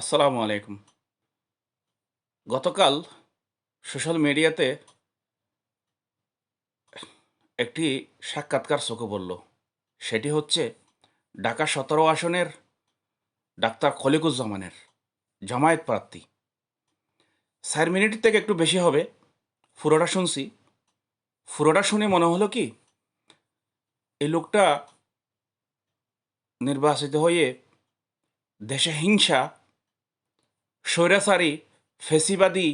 আসসালামু আলাইকুম। গতকাল সোশ্যাল মিডিয়াতে একটি সাক্ষাৎকার চোখে পড়ল। সেটি হচ্ছে ঢাকা ১৭ আসনের ডাক্তার খলিকুজ্জামানের, জামায়াত প্রার্থী। ৪ মিনিট থেকে একটু বেশি হবে। পুরোটা শুনছি। পুরোটা শুনে মনে হলো কি, এই লোকটা নির্বাচিত হয়ে দেশে হিংসা, স্বৈরাচারী, ফ্যাসিবাদী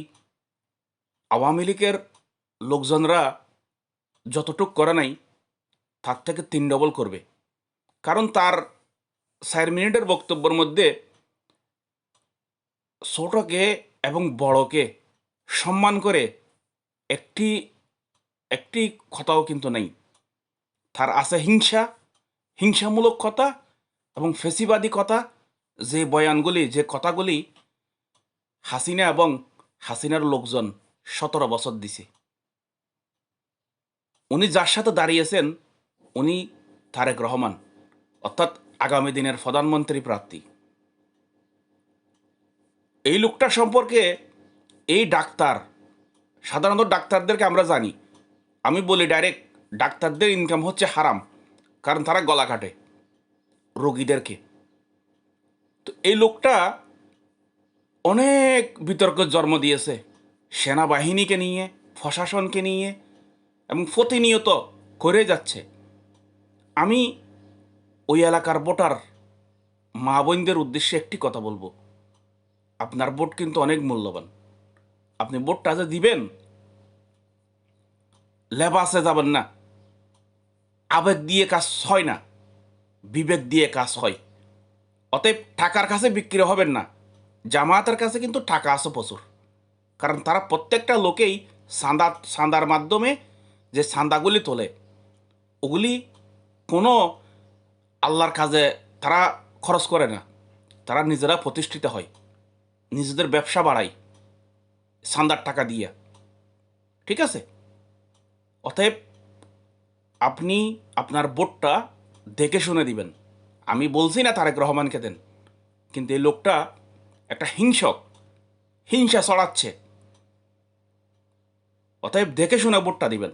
আওয়ামী লীগের লোকজনরা যতটুক করে নাই, তার থেকে ৩ ডবল করবে। কারণ তার ৪ মিনিটের বক্তব্যের মধ্যে ছোটকে এবং বড়কে সম্মান করে একটি একটি কথাও কিন্তু নেই। তার আছে হিংসা, হিংসামূলক কথা এবং ফেসিবাদী কথা। যে বয়ানগুলি, যে কথাগুলি হাসিনা এবং হাসিনার লোকজন ১৭ বছর দিছে। উনি যার সাথে দাঁড়িয়েছেন, উনি তারেক রহমান, অর্থাৎ আগামী দিনের প্রধানমন্ত্রী প্রার্থী। এই লোকটা সম্পর্কে এই ডাক্তার, সাধারণত ডাক্তারদেরকে আমরা জানি, আমি বলি ডাইরেক্ট, ডাক্তারদের ইনকাম হচ্ছে হারাম। কারণ তারা গলা কাটে রোগীদেরকে। তো এই লোকটা অনেক বিতর্কের জন্ম দিয়েছে, সেনাবাহিনীকে নিয়ে, প্রশাসনকে নিয়ে, এবং প্রতিনিয়ত করে যাচ্ছে। আমি ওই এলাকার ভোটার মা বোনদের উদ্দেশ্যে একটি কথা বলবো, আপনার ভোট কিন্তু অনেক মূল্যবান। আপনি ভোটটা যে দিবেন, লেবাসে যাবেন না। আবেগ দিয়ে কাজ হয় না, বিবেক দিয়ে কাজ হয়। অতএব টাকার কাছে বিক্রি হবেন না। জামায়াতের কাছে কিন্তু টাকা আছে প্রচুর। কারণ তারা প্রত্যেকটা লোকেই চাঁদার মাধ্যমে যে চাঁদাগুলি তোলে, ওগুলি কোনো আল্লাহর কাজে তারা খরচ করে না। তারা নিজেরা প্রতিষ্ঠিত হয়, নিজেদের ব্যবসা বাড়ায় চাঁদার টাকা দিয়ে। ঠিক আছে? অতএব আপনি আপনার ভোটটা দেখে শুনে দিবেন। আমি বলছি না তারেক রহমানকে দেন, কিন্তু এই লোকটা একটা হিংসক, হিংসা ছড়াচ্ছে। অতএব দেখে শুনে ভোটটা দিবেন।